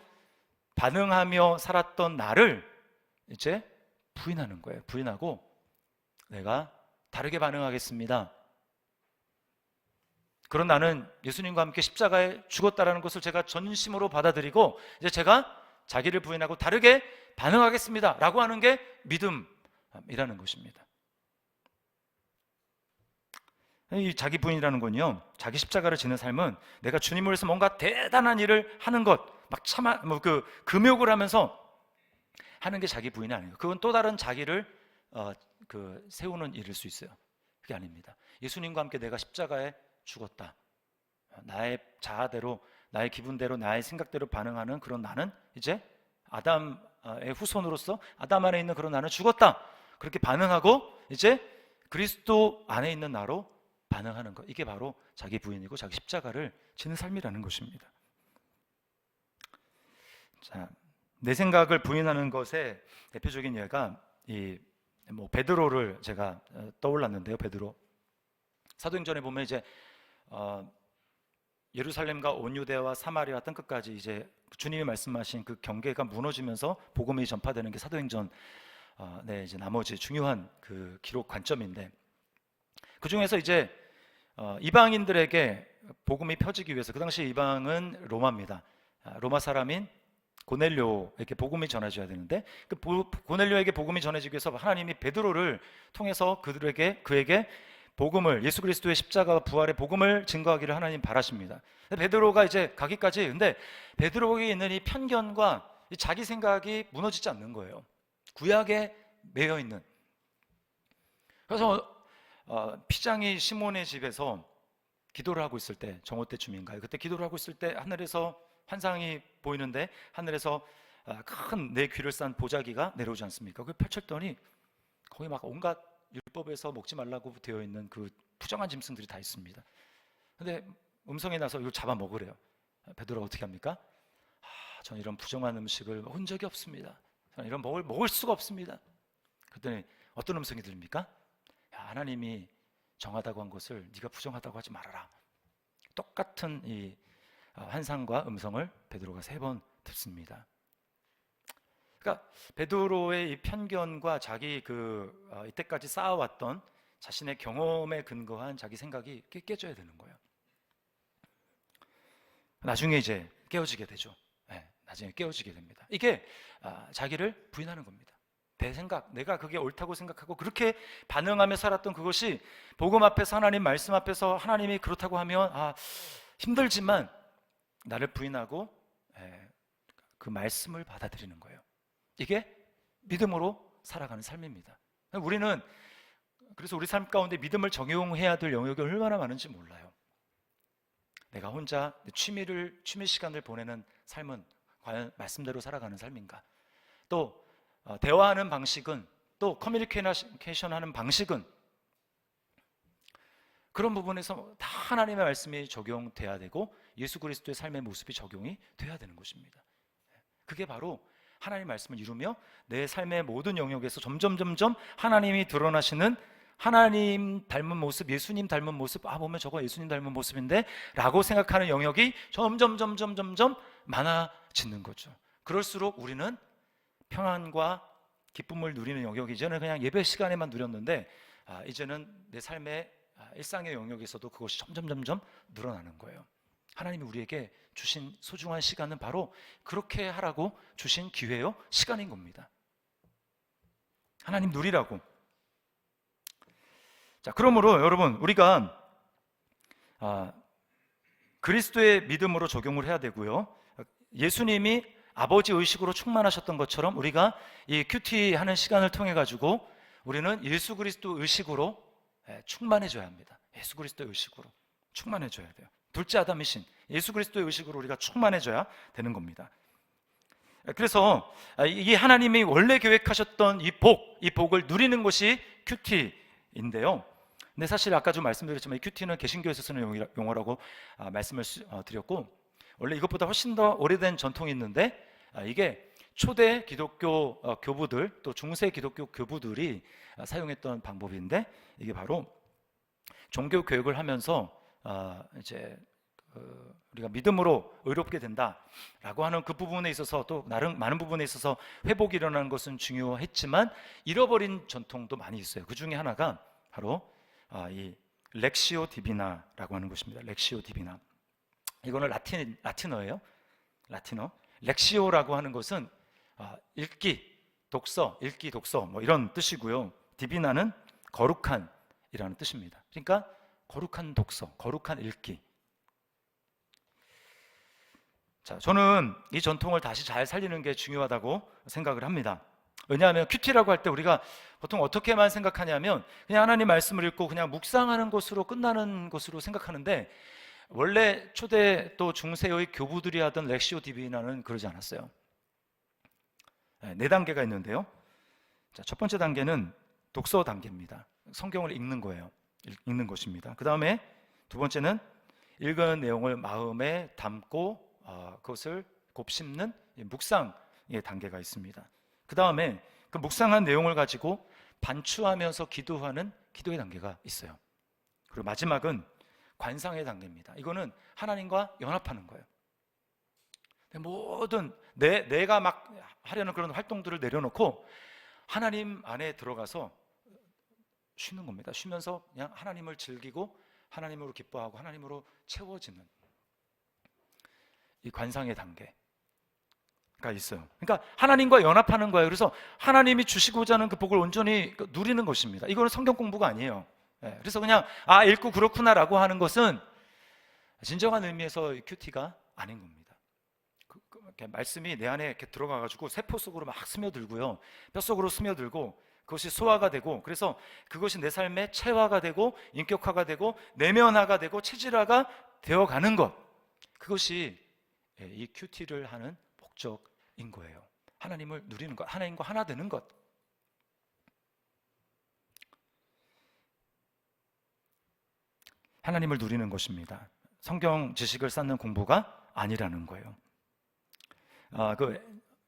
반응하며 살았던 나를 이제 부인하는 거예요. 부인하고 내가 다르게 반응하겠습니다. 그런 나는 예수님과 함께 십자가에 죽었다라는 것을 제가 전심으로 받아들이고 이제 제가 자기를 부인하고 다르게 반응하겠습니다 라고 하는 게 믿음이라는 것입니다. 이 자기 부인이라는 건요, 자기 십자가를 지는 삶은 내가 주님을 위해서 뭔가 대단한 일을 하는 것, 막 참아 금욕을 하면서 하는 게 자기 부인이 아니에요. 그건 또 다른 자기를 세우는 일일 수 있어요. 그게 아닙니다. 예수님과 함께 내가 십자가에 죽었다. 나의 자아대로, 나의 기분대로, 나의 생각대로 반응하는 그런 나는 이제 아담의 후손으로서 아담 안에 있는 그런 나는 죽었다. 그렇게 반응하고 이제 그리스도 안에 있는 나로 반응하는 것. 이게 바로 자기 부인이고 자기 십자가를 지는 삶이라는 것입니다. 자, 내 생각을 부인하는 것의 대표적인 예가 베드로를 제가 떠올랐는데요. 베드로 사도행전에 보면 이제 예루살렘과 온 유대와 사마리아 땅끝까지 이제 주님이 말씀하신 그 경계가 무너지면서 복음이 전파되는 게 사도행전 이제 나머지 중요한 그 기록 관점인데, 그 중에서 이제 이방인들에게 복음이 펴지기 위해서, 그 당시 이방은 로마입니다. 로마 사람인 고넬료에게 복음이 전해져야 되는데 그 고넬료에게 복음이 전해지기 위해서 하나님이 베드로를 통해서 그에게 복음을, 예수 그리스도의 십자가와 부활의 복음을 증거하기를 하나님 바라십니다. 베드로가 이제 가기까지, 근데 베드로에게 있는 이 편견과 이 자기 생각이 무너지지 않는 거예요. 구약에 매여 있는. 그래서 피장이 시몬의 집에서 기도를 하고 있을 때, 정오 때쯤인가요? 그때 기도를 하고 있을 때 하늘에서 환상이 보이는데 하늘에서 큰 내 귀를 싼 보자기가 내려오지 않습니까? 그걸 펼쳤더니 거기 막 온갖 율법에서 먹지 말라고 되어 있는 그 부정한 짐승들이 다 있습니다. 근데 음성이 나서 이걸 잡아 먹으래요. 베드로가 어떻게 합니까? 저는 이런 부정한 음식을 먹은 적이 없습니다. 저는 이런 먹을 수가 없습니다. 그랬더니 어떤 음성이 들립니까? 하나님이 정하다고 한 것을 네가 부정하다고 하지 말아라. 똑같은 이 환상과 음성을 베드로가 3번 듣습니다. 그러니까 베드로의 이 편견과 자기 이때까지 쌓아왔던 자신의 경험에 근거한 자기 생각이 깨져야 되는 거예요. 나중에 이제 깨어지게 되죠. 나중에 깨어지게 됩니다. 이게 자기를 부인하는 겁니다. 내 생각, 내가 그게 옳다고 생각하고 그렇게 반응하며 살았던 그것이 복음 앞에서, 하나님 말씀 앞에서 하나님이 그렇다고 하면 힘들지만 나를 부인하고 그 말씀을 받아들이는 거예요. 이게 믿음으로 살아가는 삶입니다. 우리는 그래서 우리 삶 가운데 믿음을 적용해야 될 영역이 얼마나 많은지 몰라요. 내가 혼자 취미 시간을 보내는 삶은 과연 말씀대로 살아가는 삶인가? 또 대화하는 방식은, 또 커뮤니케이션 하는 방식은, 그런 부분에서 다 하나님의 말씀이 적용돼야 되고 예수 그리스도의 삶의 모습이 적용이 돼야 되는 것입니다. 그게 바로 하나님의 말씀을 이루며 내 삶의 모든 영역에서 점점 하나님이 드러나시는, 하나님 닮은 모습, 예수님 닮은 모습, 보면 저거 예수님 닮은 모습인데 라고 생각하는 영역이 점점 많아지는 거죠. 그럴수록 우리는 평안과 기쁨을 누리는 영역이, 이제는 그냥 예배 시간에만 누렸는데 이제는 내 삶의 일상의 영역에서도 그것이 점점 늘어나는 거예요. 하나님이 우리에게 주신 소중한 시간은 바로 그렇게 하라고 주신 기회요, 시간인 겁니다. 하나님 누리라고. 자, 그러므로 여러분, 우리가 그리스도의 믿음으로 적용을 해야 되고요, 예수님이 아버지 의식으로 충만하셨던 것처럼 우리가 이 큐티 하는 시간을 통해 가지고 우리는 예수 그리스도 의식으로 충만해져야 합니다. 예수 그리스도 의식으로 충만해져야 돼요. 둘째 아담이신 예수 그리스도의 의식으로 우리가 충만해져야 되는 겁니다. 그래서 이 하나님이 원래 계획하셨던 이 복을 누리는 것이 큐티인데요, 근데 사실 아까 좀 말씀드렸지만 이 큐티는 개신교에서 쓰는 용어라고 말씀을 드렸고, 원래 이것보다 훨씬 더 오래된 전통이 있는데 이게 초대 기독교 교부들 또 중세 기독교 교부들이 사용했던 방법인데, 이게 바로 종교 교육을 하면서 이제 우리가 믿음으로 의롭게 된다라고 하는 그 부분에 있어서 또 나름 많은 부분에 있어서 회복이 일어나는 것은 중요했지만 잃어버린 전통도 많이 있어요. 그 중에 하나가 바로 이 렉시오 디비나라고 하는 것입니다. 렉시오 디비나. 이거는 라틴어예요. 라틴어. 렉시오라고 하는 것은 읽기, 독서, 읽기, 독서 뭐 이런 뜻이고요. 디비나는 거룩한이라는 뜻입니다. 그러니까 거룩한 독서, 거룩한 읽기. 자, 저는 이 전통을 다시 잘 살리는 게 중요하다고 생각을 합니다. 왜냐하면 큐티라고 할 때 우리가 보통 어떻게만 생각하냐면 그냥 하나님 말씀을 읽고 그냥 묵상하는 것으로 끝나는 것으로 생각하는데, 원래 초대 또 중세의 교부들이 하던 렉시오 디비나는 그러지 않았어요. 네 단계가 있는데요. 자, 첫 번째 단계는 독서 단계입니다. 성경을 읽는 거예요. 읽는 것입니다. 그 다음에 두 번째는 읽은 내용을 마음에 담고 그것을 곱씹는 묵상의 단계가 있습니다. 그 다음에 그 묵상한 내용을 가지고 반추하면서 기도하는 기도의 단계가 있어요. 그리고 마지막은 관상의 단계입니다. 이거는 하나님과 연합하는 거예요. 모든 내가 막 하려는 그런 활동들을 내려놓고 하나님 안에 들어가서 쉬는 겁니다. 쉬면서 그냥 하나님을 즐기고 하나님으로 기뻐하고 하나님으로 채워지는 이 관상의 단계가 있어요. 그러니까 하나님과 연합하는 거예요. 그래서 하나님이 주시고자 하는 그 복을 온전히 누리는 것입니다. 이거는 성경 공부가 아니에요. 그래서 그냥 읽고 그렇구나라고 하는 것은 진정한 의미에서 큐티가 아닌 겁니다. 말씀이 내 안에 이렇게 들어가가지고 세포 속으로 막 스며들고요, 뼛속으로 스며들고 그것이 소화가 되고, 그래서 그것이 내 삶의 체화가 되고 인격화가 되고 내면화가 되고 체질화가 되어가는 것, 그것이 이 큐티를 하는 목적인 거예요. 하나님을 누리는 것, 하나님과 하나 되는 것. 하나님을 누리는 것입니다. 성경 지식을 쌓는 공부가 아니라는 거예요.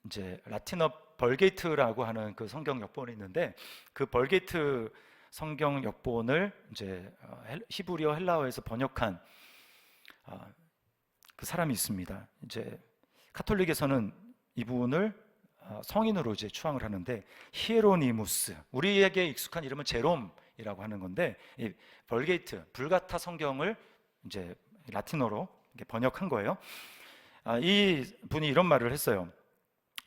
이제 라틴어 벌게이트라고 하는 그 성경 역본이 있는데, 그 벌게이트 성경 역본을 이제 히브리어 헬라어에서 번역한 그 사람이 있습니다. 이제 카톨릭에서는 이분을 성인으로 이제 추앙을 하는데, 히에로니무스, 우리에게 익숙한 이름은 제롬이라고 하는 건데, 이 벌게이트 불가타 성경을 이제 라틴어로 번역한 거예요. 이 분이 이런 말을 했어요.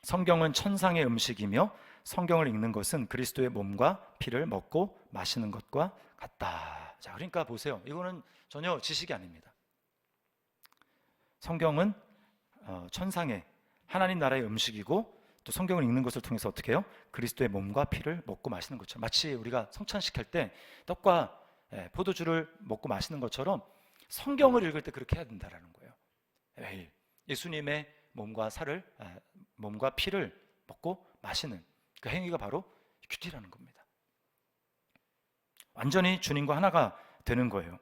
성경은 천상의 음식이며 성경을 읽는 것은 그리스도의 몸과 피를 먹고 마시는 것과 같다. 자, 그러니까 보세요. 이거는 전혀 지식이 아닙니다. 성경은 천상의 하나님 나라의 음식이고, 또 성경을 읽는 것을 통해서 어떻게 해요? 그리스도의 몸과 피를 먹고 마시는 것처럼, 마치 우리가 성찬식 할 때 떡과 포도주를 먹고 마시는 것처럼 성경을 읽을 때 그렇게 해야 된다라는 거예요. 매일 예수님의 몸과 피를 먹고 마시는 그 행위가 바로 큐티라는 겁니다. 완전히 주님과 하나가 되는 거예요.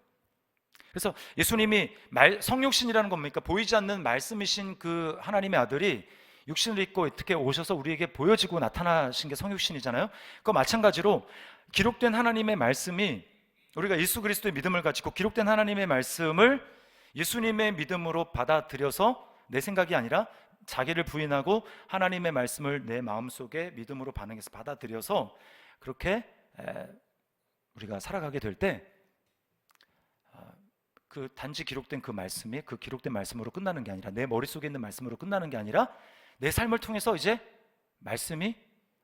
그래서 예수님이 성육신이라는 겁니까? 보이지 않는 말씀이신 그 하나님의 아들이 육신을 입고 어떻게 오셔서 우리에게 보여지고 나타나신 게 성육신이잖아요. 그거 마찬가지로 기록된 하나님의 말씀이, 우리가 예수 그리스도의 믿음을 가지고 기록된 하나님의 말씀을 예수님의 믿음으로 받아들여서 내 생각이 아니라 자기를 부인하고 하나님의 말씀을 내 마음속에 믿음으로 반응해서 받아들여서 그렇게 우리가 살아가게 될 때, 그 단지 기록된 그 말씀이 그 기록된 말씀으로 끝나는 게 아니라, 내 머릿속에 있는 말씀으로 끝나는 게 아니라 내 삶을 통해서 이제 말씀이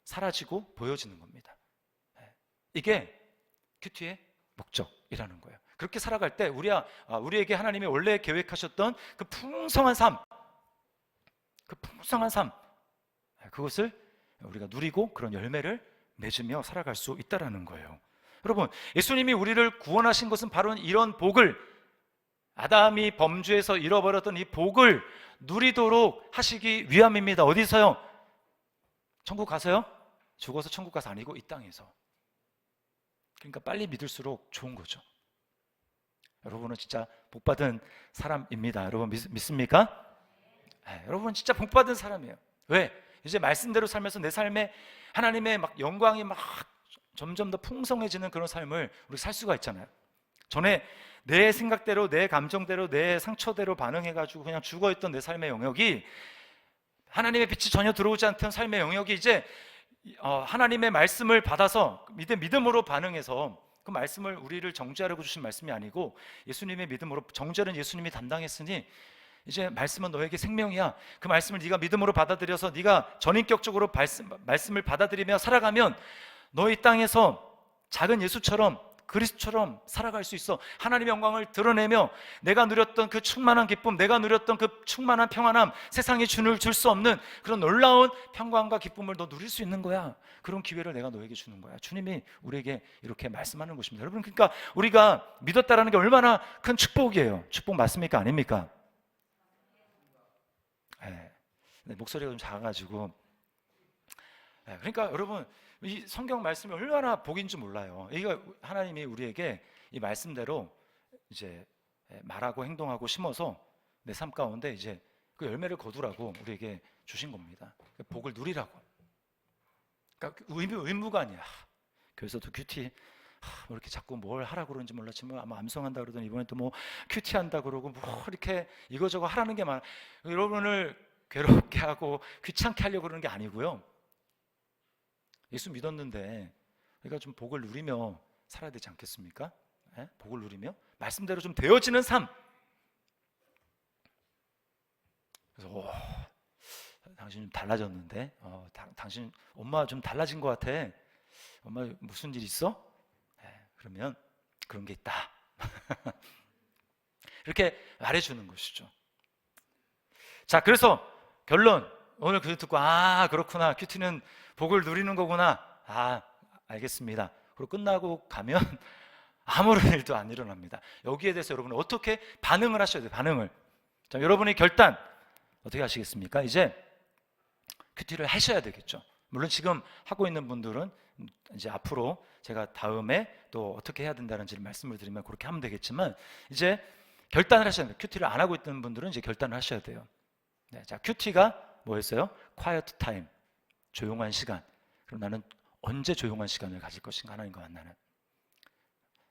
사라지고 보여지는 겁니다. 이게 큐티의 목적이라는 거예요. 그렇게 살아갈 때 우리에게 하나님이 원래 계획하셨던 그 풍성한 삶, 그것을 우리가 누리고 그런 열매를 맺으며 살아갈 수 있다라는 거예요. 여러분, 예수님이 우리를 구원하신 것은 바로 이런 복을, 아담이 범죄에서 잃어버렸던 이 복을 누리도록 하시기 위함입니다. 어디서요? 천국 가서요? 죽어서 천국 가서 아니고 이 땅에서. 그러니까 빨리 믿을수록 좋은 거죠. 여러분은 진짜 복받은 사람입니다. 여러분 믿습니까? 네, 여러분 진짜 복받은 사람이에요. 왜? 이제 말씀대로 살면서 내 삶에 하나님의 막 영광이 막 점점 더 풍성해지는 그런 삶을 우리 살 수가 있잖아요. 전에 내 생각대로, 내 감정대로, 내 상처대로 반응해가지고 그냥 죽어있던 내 삶의 영역이, 하나님의 빛이 전혀 들어오지 않던 삶의 영역이 이제 하나님의 말씀을 받아서 믿음으로 반응해서, 그 말씀을 우리를 정죄하려고 주신 말씀이 아니고 예수님의 믿음으로, 정죄는 예수님이 담당했으니 이제 말씀은 너에게 생명이야. 그 말씀을 네가 믿음으로 받아들여서 네가 전인격적으로 말씀을 받아들이며 살아가면 너희 땅에서 작은 예수처럼, 그리스도처럼 살아갈 수 있어. 하나님의 영광을 드러내며 내가 누렸던 그 충만한 기쁨, 내가 누렸던 그 충만한 평안함, 세상이 줄 수 없는 그런 놀라운 평강과 기쁨을 너 누릴 수 있는 거야. 그런 기회를 내가 너에게 주는 거야. 주님이 우리에게 이렇게 말씀하는 것입니다. 여러분, 그러니까 우리가 믿었다라는 게 얼마나 큰 축복이에요. 축복 맞습니까? 아닙니까? 네, 목소리가 좀 작아가지고. 그러니까 여러분, 이 성경 말씀이 얼마나 복인지 몰라요. 이거 하나님이 우리에게 이 말씀대로 이제 말하고 행동하고 심어서 내 삶 가운데 이제 그 열매를 거두라고 우리에게 주신 겁니다. 복을 누리라고. 그러니까 의무가 아니야. 교회에서도 큐티 뭐 이렇게 자꾸 뭘 하라고 그러는지 몰랐지만 아마 암송한다 그러더니 이번에 또 뭐 큐티 한다 그러고 뭐 이렇게 이거저거 하라는 게 많아. 여러분을 괴롭게 하고 귀찮게 하려고 그러는 게 아니고요. 예수 믿었는데 우리가 좀 복을 누리며 살아야 되지 않겠습니까? 네? 복을 누리며 말씀대로 좀 되어지는 삶. 그래서 당신 좀 달라졌는데, 당신 엄마 좀 달라진 것 같아. 엄마 무슨 일 있어? 네, 그러면 그런 게 있다. 이렇게 말해주는 것이죠. 자, 그래서 결론, 오늘 그 듣고 그렇구나, 큐티는 복을 누리는 거구나, 알겠습니다. 그리고 끝나고 가면 아무런 일도 안 일어납니다. 여기에 대해서 여러분은 어떻게 반응을 하셔야 돼요? 반응을. 자, 여러분의 결단 어떻게 하시겠습니까? 이제 큐티를 하셔야 되겠죠. 물론 지금 하고 있는 분들은 이제 앞으로 제가 다음에 또 어떻게 해야 된다는지를 말씀을 드리면 그렇게 하면 되겠지만, 이제 결단을 하셔야 돼요. 큐티를 안 하고 있는 분들은 이제 결단을 하셔야 돼요. 네, 자, 큐티가 뭐였어요? quiet time, 조용한 시간. 그럼 나는 언제 조용한 시간을 가질 것인가, 하나님과 만나는.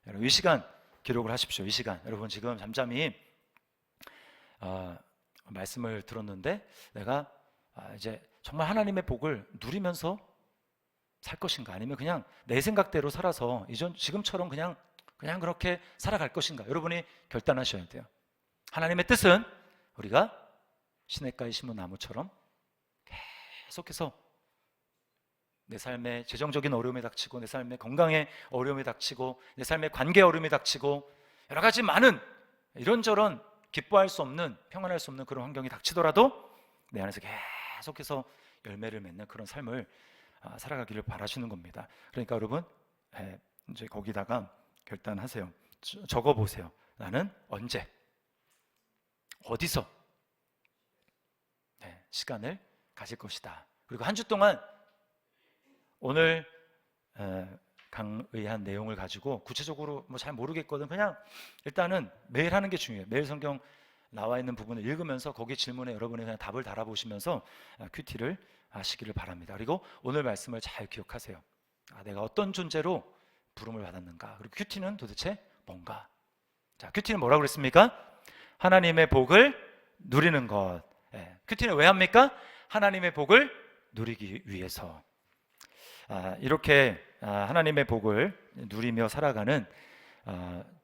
여러분, 이 시간 기록을 하십시오. 이 시간. 여러분 지금 잠잠히 말씀을 들었는데 내가 이제 정말 하나님의 복을 누리면서 살 것인가, 아니면 그냥 내 생각대로 살아서 지금처럼 그냥 그렇게 살아갈 것인가, 여러분이 결단하셔야 돼요. 하나님의 뜻은 우리가 시냇가에 심은 나무처럼 계속해서 내 삶에 재정적인 어려움이 닥치고, 내 삶의 건강에 어려움이 닥치고, 내 삶의 관계에 어려움이 닥치고, 여러 가지 많은 이런저런 기뻐할 수 없는, 평안할 수 없는 그런 환경이 닥치더라도 내 안에서 계속해서 열매를 맺는 그런 삶을 살아가기를 바라시는 겁니다. 그러니까 여러분, 이제 거기다가 결단하세요. 적어보세요. 나는 언제, 어디서 시간을 가질 것이다. 그리고 한 주 동안 오늘 강의한 내용을 가지고 구체적으로 뭐 잘 모르겠거든, 그냥 일단은 매일 하는 게 중요해요. 매일 성경 나와 있는 부분을 읽으면서 거기 질문에 여러분이 그냥 답을 달아보시면서 큐티를 하시기를 바랍니다. 그리고 오늘 말씀을 잘 기억하세요. 내가 어떤 존재로 부름을 받았는가, 그리고 큐티는 도대체 뭔가. 자, 큐티는 뭐라고 그랬습니까? 하나님의 복을 누리는 것. 큐티는 왜 합니까? 하나님의 복을 누리기 위해서. 이렇게 하나님의 복을 누리며 살아가는,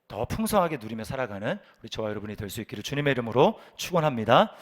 더 풍성하게 누리며 살아가는 우리 저와 여러분이 될 수 있기를 주님의 이름으로 축원합니다.